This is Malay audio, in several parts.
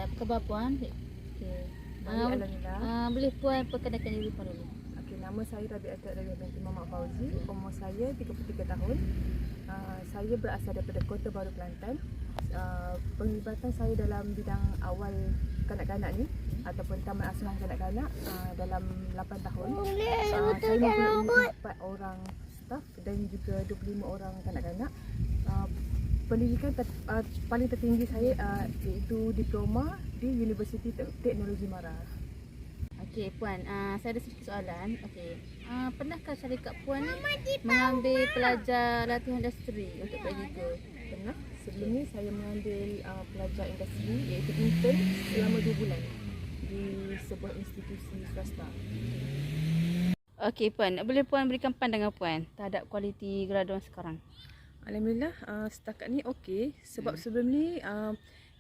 apa khabar puan? Okey. Baik, Alhamdulillah. Boleh puan perkenalkan diri puan dulu? Okey, nama saya Rabiatul Raya binti Muhammad Fauzi. Umur saya 33 tahun. Saya berasal daripada Kota Baru, Kelantan. Penglibatan saya dalam bidang awal kanak-kanak ni ataupun taman asuhan kanak-kanak dalam 8 tahun. Saya mempunyai 4 orang staf dan juga 25 orang kanak-kanak. Pendidikan paling tertinggi saya iaitu diploma di Universiti Teknologi Mara. Okey puan, saya ada sedikit soalan. Okey. Pernahkah syarikat puan ni mengambil pelajar latihan industri untuk praktikal? Pernah. Sebelum ni saya mengambil pelajar industri iaitu intern selama 2 bulan di sebuah institusi swasta. Okey puan, boleh puan berikan pandangan puan terhadap kualiti graduan sekarang? Alhamdulillah, setakat ni okey sebab sebelum ni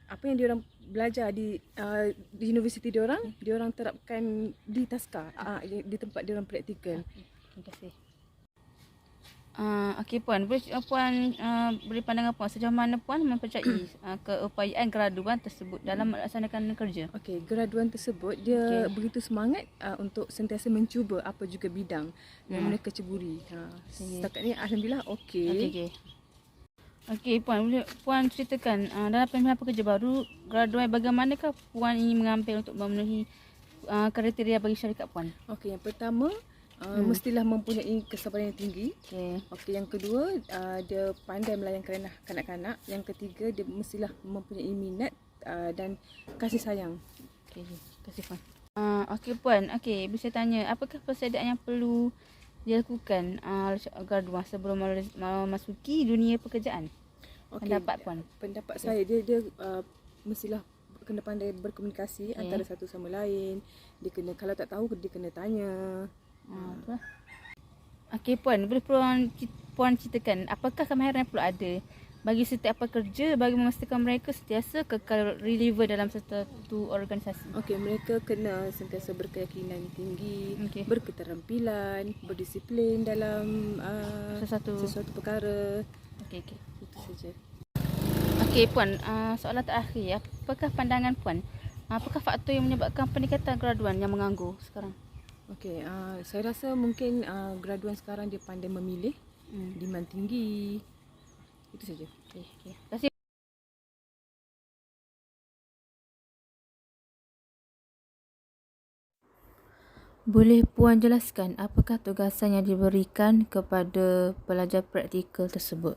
apa yang diorang belajar di universiti diorang terapkan di taska, di tempat diorang praktikal. Terima kasih. Okey puan, boleh puan beri pandangan puan sejauh mana puan mempercayai keupayaan graduan tersebut dalam melaksanakan kerja? Okey, graduan tersebut dia begitu semangat untuk sentiasa mencuba apa juga bidang yang mereka ceburi. Setakat ni alhamdulillah okey. Okey puan, boleh puan ceritakan dalam pemilihan pekerja baru graduan bagaimanakah puan ingin mengambil untuk memenuhi kriteria bagi syarikat puan? Okey, yang pertama mestilah mempunyai kesabaran yang tinggi. Okey, yang kedua dia pandai melayan kanak-kanak. Yang ketiga dia mestilah mempunyai minat dan kasih sayang. Okey, terima kasih puan. Okey puan, okey bisa tanya apakah persediaan yang perlu dilakukan graduan sebelum memasuki dunia pekerjaan? Pendapat puan? Pendapat saya dia mestilah kena pandai berkomunikasi antara satu sama lain. Dia kena, kalau tak tahu dia kena tanya. Okey puan, boleh puan ceritakan apakah kemahiran yang perlu ada bagi setiap pekerja bagi memastikan mereka sentiasa kekal relevan dalam satu organisasi? Okey, mereka kena sentiasa berkeyakinan tinggi, berketerampilan, berdisiplin dalam sesuatu perkara. Okey. Itu saja. Okey puan, soalan terakhir, apakah pandangan puan? Apakah faktor yang menyebabkan peningkatan graduan yang menganggur sekarang? Okey, saya rasa mungkin graduan sekarang dia pandai memilih, demand tinggi. Itu saja. Okey. Terima kasih. Boleh puan jelaskan apakah tugasan yang diberikan kepada pelajar praktikal tersebut?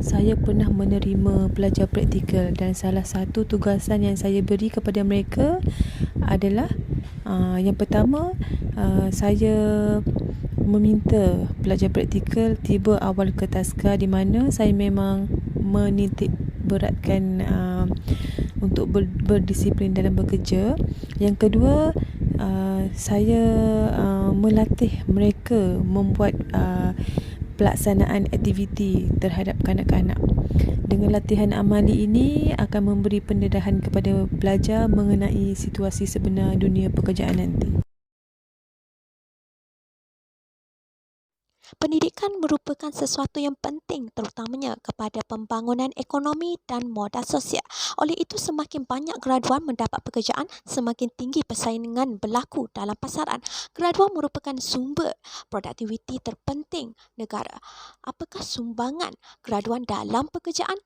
Saya pernah menerima pelajar praktikal dan salah satu tugasan yang saya beri kepada mereka adalah yang pertama, saya meminta pelajar praktikal tiba awal ke taska di mana saya memang menitik beratkan untuk berdisiplin dalam bekerja. Yang kedua, saya melatih mereka membuat pelaksanaan aktiviti terhadap kanak-kanak. Dengan latihan amali ini akan memberi pendedahan kepada pelajar mengenai situasi sebenar dunia pekerjaan nanti. Pendidikan merupakan sesuatu yang penting terutamanya kepada pembangunan ekonomi dan modal sosial. Oleh itu, semakin banyak graduan mendapat pekerjaan, semakin tinggi persaingan berlaku dalam pasaran. Graduan merupakan sumber produktiviti terpenting negara. Apakah sumbangan graduan dalam pekerjaan?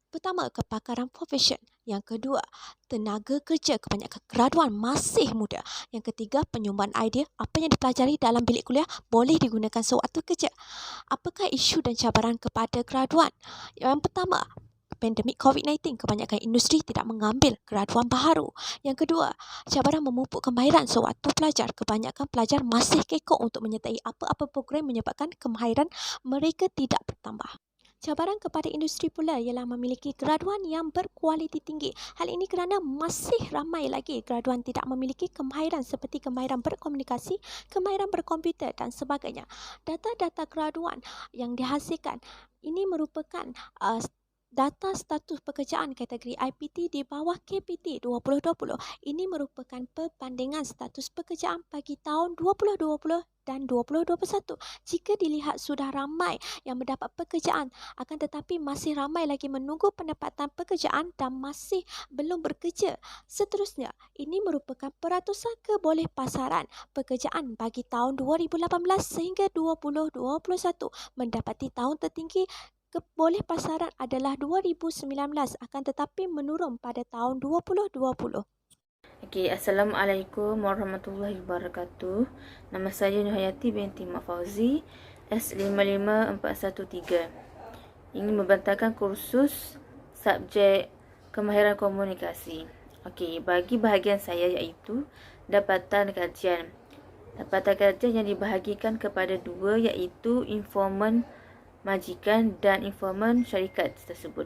Pertama, kepakaran profesion. Yang kedua, tenaga kerja. Kebanyakan graduan masih muda. Yang ketiga, penyumbang idea. Apa yang dipelajari dalam bilik kuliah boleh digunakan sewaktu kerja. Apakah isu dan cabaran kepada graduan? Yang pertama, pandemik COVID-19. Kebanyakan industri tidak mengambil graduan baharu. Yang kedua, cabaran memupuk kemahiran sewaktu pelajar. Kebanyakan pelajar masih kekok untuk menyertai apa-apa program menyebabkan kemahiran mereka tidak bertambah. Cabaran kepada industri pula ialah memiliki graduan yang berkualiti tinggi. Hal ini kerana masih ramai lagi graduan tidak memiliki kemahiran seperti kemahiran berkomunikasi, kemahiran berkomputer dan sebagainya. Data-data graduan yang dihasilkan ini merupakan Data status pekerjaan kategori IPT di bawah KPT 2020 ini merupakan perbandingan status pekerjaan bagi tahun 2020 dan 2021. Jika dilihat sudah ramai yang mendapat pekerjaan, akan tetapi masih ramai lagi menunggu pendapatan pekerjaan dan masih belum bekerja. Seterusnya, ini merupakan peratusan keboleh pasaran pekerjaan bagi tahun 2018 sehingga 2021 mendapati tahun tertinggi keboleh pasaran adalah 2019 akan tetapi menurun pada tahun 2020. Okey, Assalamualaikum warahmatullahi wabarakatuh. Nama saya Nurhayati binti Mak Fauzi, S55413. Ingin membantahkan kursus subjek kemahiran komunikasi. Okey, bagi bahagian saya iaitu dapatan kajian. Dapatan kajian yang dibahagikan kepada dua iaitu informan majikan dan informan syarikat tersebut.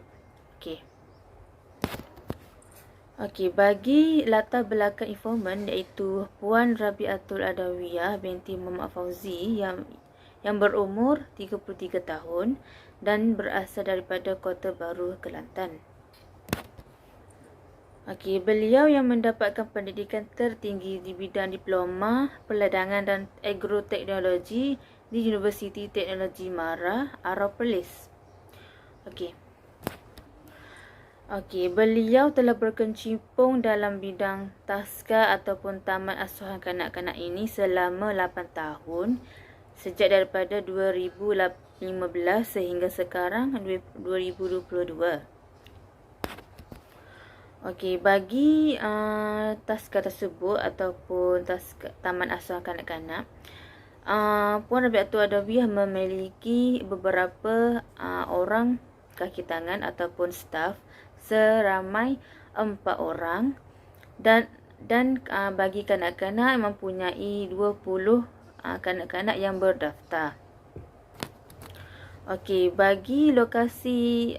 Okey, bagi latar belakang informan iaitu Puan Rabiatul Adawiyah binti Muhammad Fauzi yang berumur 33 tahun dan berasal daripada Kota Baru, Kelantan. Okey, beliau yang mendapatkan pendidikan tertinggi di bidang diploma perledangan dan agroteknologi di Universiti Teknologi Mara, Arau Perlis. Okey, beliau telah berkecimpung dalam bidang taska ataupun taman asuhan kanak-kanak ini selama 8 tahun sejak daripada 2015 sehingga sekarang 2022. Okey, bagi taska tersebut ataupun taska taman asuhan kanak-kanak, Puan Rabiatul Adawiyah memiliki beberapa orang kaki tangan ataupun staf seramai 4 orang dan bagi kanak-kanak mempunyai 20 kanak-kanak yang berdaftar. Okey, bagi lokasi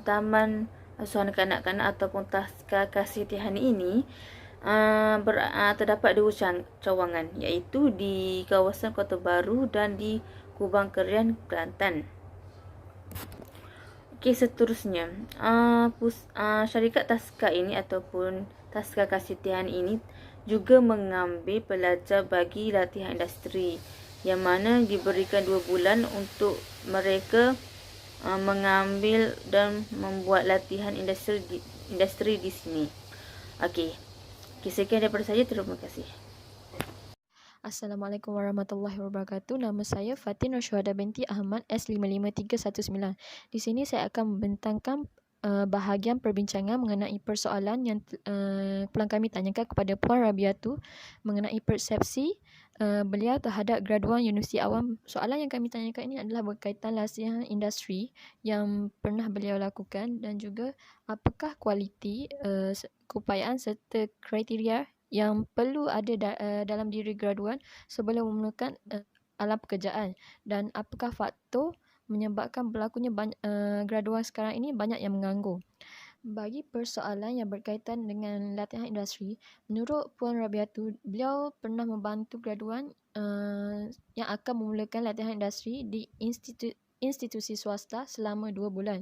taman asuhan kanak-kanak ataupun taska kasih tihani ini terdapat dua cawangan iaitu di kawasan Kota Baru dan di Kubang Kerian, Kelantan. Okey, seterusnya syarikat taska ini ataupun taska kasih tihani ini juga mengambil pelajar bagi latihan industri yang mana diberikan 2 bulan untuk mereka mengambil dan membuat latihan industri di sini. Okey, sekian daripada saya. Terima kasih. Assalamualaikum warahmatullahi wabarakatuh. Nama saya Fatin Rosyuhada binti Ahmad, S55319. Di sini saya akan membentangkan bahagian perbincangan mengenai persoalan yang pulang kami tanyakan kepada Puan Rabiatu mengenai persepsi beliau terhadap graduan Universiti Awam. Soalan yang kami tanyakan ini adalah berkaitan latihan industri yang pernah beliau lakukan dan juga apakah kualiti, keupayaan serta kriteria yang perlu ada dalam diri graduan sebelum memulakan alam pekerjaan dan apakah faktor menyebabkan berlakunya graduan sekarang ini banyak yang menganggur. Bagi persoalan yang berkaitan dengan latihan industri, menurut Puan Rabiatu, beliau pernah membantu graduan yang akan memulakan latihan industri di institusi swasta selama 2 bulan.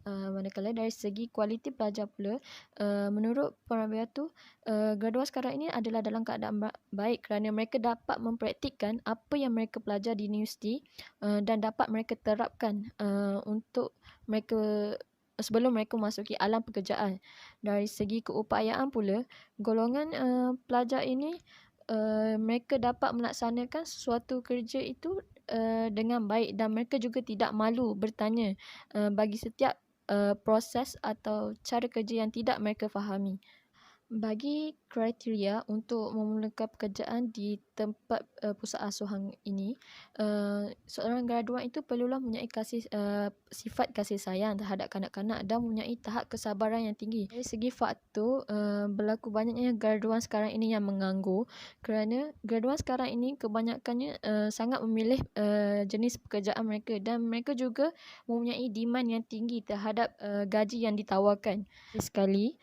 Manakala dari segi kualiti pelajar pula, menurut Puan Rabiatu, graduan sekarang ini adalah dalam keadaan baik kerana mereka dapat mempraktikkan apa yang mereka belajar di universiti dan dapat mereka terapkan untuk mereka sebelum mereka memasuki alam pekerjaan. Dari segi keupayaan pula, golongan pelajar ini mereka dapat melaksanakan sesuatu kerja itu dengan baik dan mereka juga tidak malu bertanya bagi setiap proses atau cara kerja yang tidak mereka fahami. Bagi kriteria untuk memulakan pekerjaan di tempat pusat asuhan ini, seorang graduan itu perlulah mempunyai sifat kasih sayang terhadap kanak-kanak dan mempunyai tahap kesabaran yang tinggi. Dari segi faktor, berlaku banyaknya graduan sekarang ini yang menganggur kerana graduan sekarang ini kebanyakannya sangat memilih jenis pekerjaan mereka dan mereka juga mempunyai demand yang tinggi terhadap gaji yang ditawarkan. Sekali,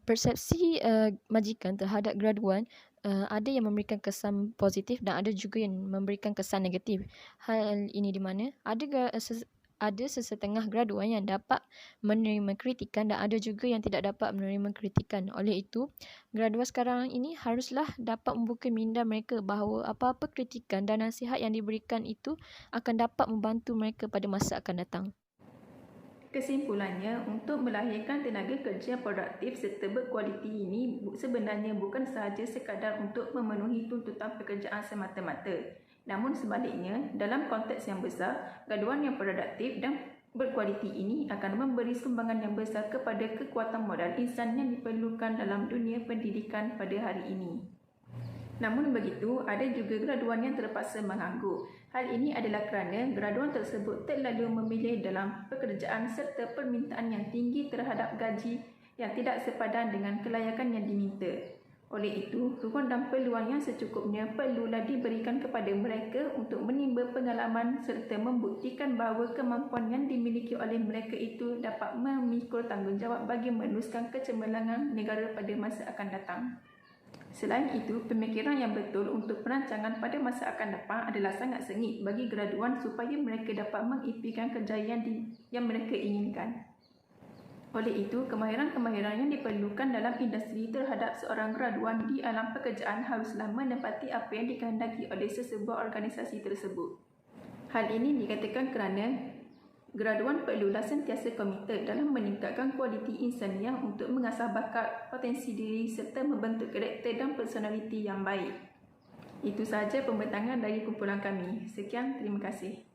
persepsi majikan terhadap graduan ada yang memberikan kesan positif dan ada juga yang memberikan kesan negatif. Hal ini di mana ada ada sesetengah graduan yang dapat menerima kritikan dan ada juga yang tidak dapat menerima kritikan. Oleh itu, graduan sekarang ini haruslah dapat membuka minda mereka bahawa apa-apa kritikan dan nasihat yang diberikan itu akan dapat membantu mereka pada masa akan datang. Kesimpulannya, untuk melahirkan tenaga kerja produktif serta berkualiti ini sebenarnya bukan sahaja sekadar untuk memenuhi tuntutan pekerjaan semata-mata. Namun sebaliknya, dalam konteks yang besar, graduan yang produktif dan berkualiti ini akan memberi sumbangan yang besar kepada kekuatan modal insan yang diperlukan dalam dunia pendidikan pada hari ini. Namun begitu, ada juga graduan yang terpaksa menganggur. Hal ini adalah kerana graduan tersebut terlalu memilih dalam pekerjaan serta permintaan yang tinggi terhadap gaji yang tidak sepadan dengan kelayakan yang diminta. Oleh itu, ruang dan peluang yang secukupnya perlulah diberikan kepada mereka untuk menimba pengalaman serta membuktikan bahawa kemampuan yang dimiliki oleh mereka itu dapat memikul tanggungjawab bagi meneruskan kecemerlangan negara pada masa akan datang. Selain itu, pemikiran yang betul untuk perancangan pada masa akan datang adalah sangat sengit bagi graduan supaya mereka dapat mengimpikan kejayaan yang mereka inginkan. Oleh itu, kemahiran-kemahiran yang diperlukan dalam industri terhadap seorang graduan di alam pekerjaan haruslah menepati apa yang dikehendaki oleh sesebuah organisasi tersebut. Hal ini dikatakan kerana graduan perlulah sentiasa komited dalam meningkatkan kualiti insaniah untuk mengasah bakat, potensi diri serta membentuk karakter dan personaliti yang baik. Itu sahaja pembentangan dari kumpulan kami. Sekian, terima kasih.